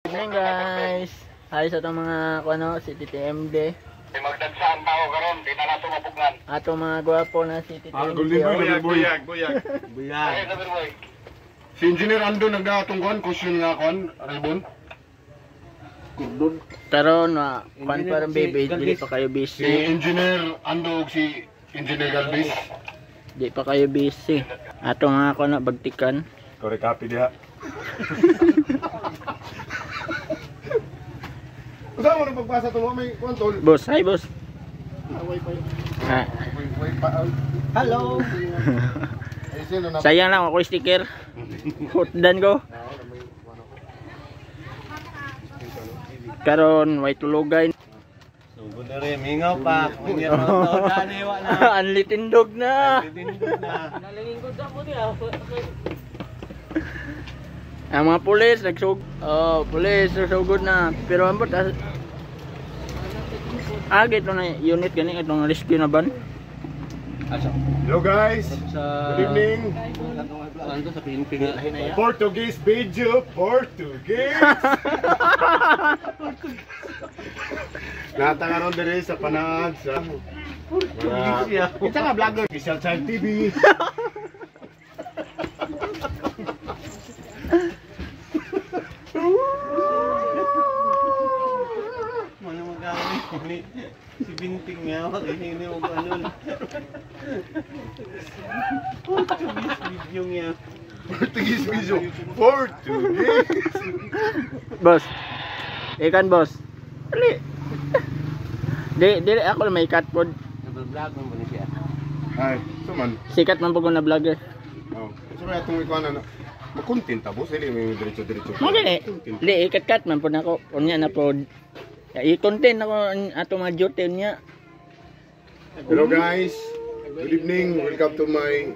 Evening guys. Hi sa itong mga si TTMD. Magdagsaan tao karon, di na nato mapugnan. Atong mga gwapo na si TTMD. Buyag. Si Engineer Ando nagdatungkuhan, question nga kon, Raymond. Karon na kwan parang baby, dili pa kayo Si busy. Engineer Ando ug si Engineer Galvez. Di pa kayo busy. Ato nga ako na bagtikan. Kore copy diha. Usa mo na pagpasa to mo may kontol. Boss, hi boss. Ah, Hello. Ay sino na sayang lang ako sticker. Hotdan ko. Karon way tulogay. Sugod na rin, mingaw pa. Unya ron dani wa na. Anli tindog na. Tindog na. Nalilingkod ako diya. Ang mga pulis pulis nagsugod na. Pero ambot agit na unit gani itong rescue na ban. Hello guys. Good evening. Ano sa pinping Portuguese video, Portuguese. Natakaroon din sa panahon sa kita nga vlogger, Official Child TV. Ano magawi ni si Binting nga makahini mo ano. Video niya. Portuguese video, Portuguese. Boss. Ikan boss. Dili ako na may cut pod. Nag-vlog mo ni siya. Ay, suman. Sikat man po ko na vlogger. Oh, so may atong ikuan na. Makontent ta boss, dili may diretso. Mo gani. Di ikat man po nako. Unya na pod. I-content ako ato mga duty niya. Hello guys. Good evening. Welcome to my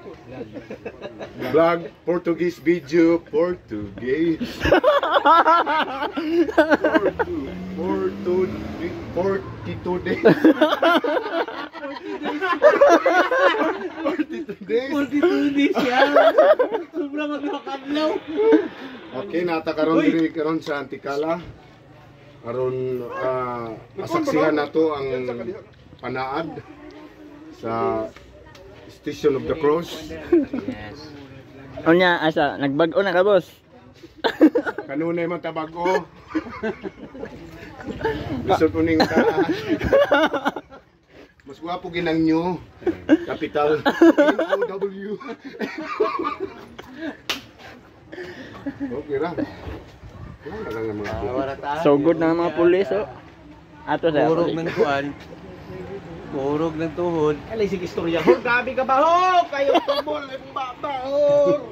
vlog, Portuguese video, Portuguese. 42 days. 42 days. 42 days siya. Sobrang maglakadlaw. Okay, natakaroon diri karon sa Antikala. Aron asaksihan nato ang panaad sa Station of the Cross. Yes. Unya asa nagbag-o na ka boss. Kanunay man tabago. Gusto ko ning mas gwapo ginang nyo. Capital NOW. Okay ra. Wala lang ang mga So good na mga pulis Ato sa Purog ng kuan. Purog ng tuhod. Alay sige istorya. Hor, gabi ka ba? Ho! Kayo tumol ng baba, hor!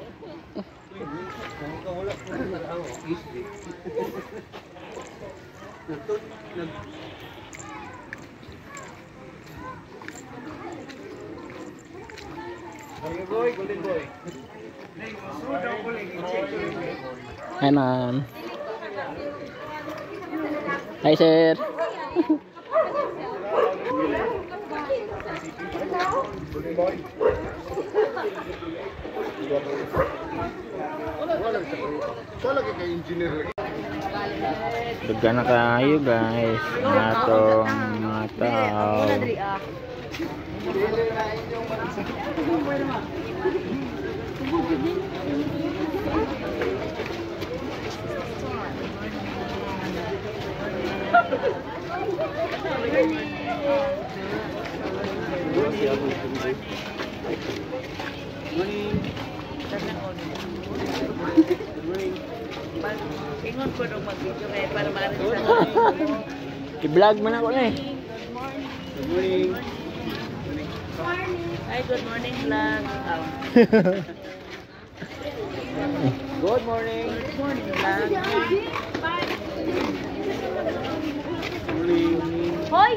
Golden boy. Hi ma'am. Hi sir. Wala kay engineer lagi. Duga na kayo guys. Atong mga tao. Ingon ko nung mag-video kaya para maaaring sa I-vlog man ako na Hi, good morning vlog. Good morning. Good morning vlog. Hoy!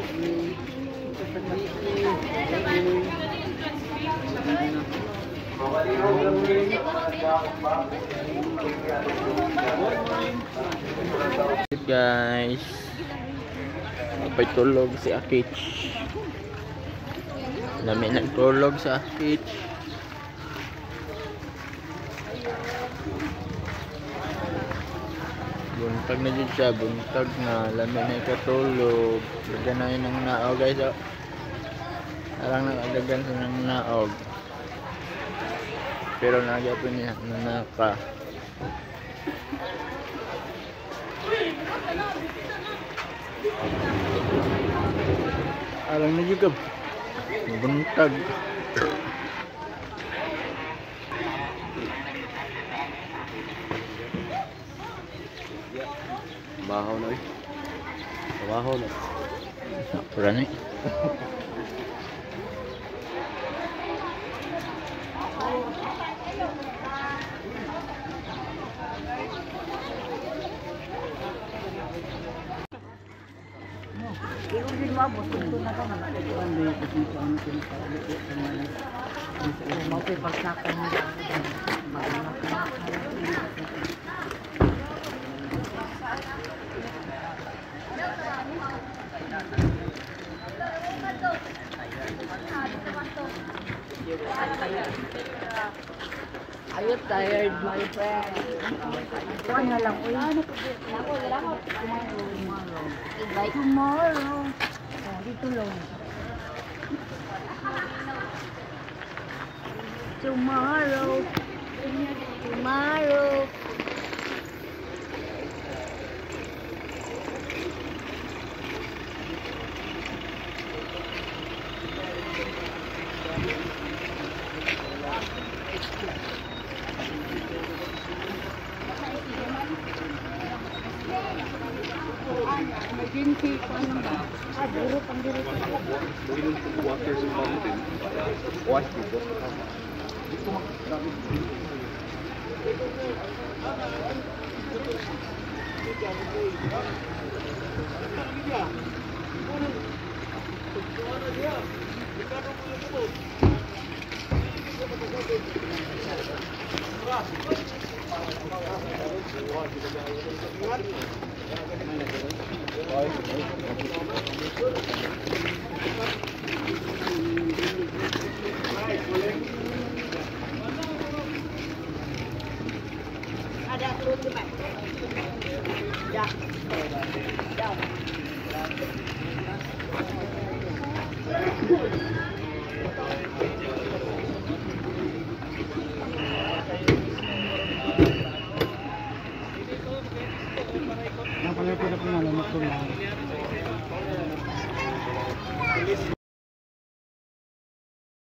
Guys, apay tulog si Akich. Dami nagtulog sa Akich. Buntag na dyan siya, buntag na, lami na ikatulog. Lagyan na yun ng naog guys. Oh. Parang nakadagan sa ng naog. Pero nagyapon niya, nanaka. Parang na dyan ka. Buntag. Bahaw na eh. Bahaw na. Pura na eh. Are you tired, my friend? One na lang. Tomorrow. Oh, dito lang. Tomorrow. Tomorrow. Ada turun tu, Mak. Ya.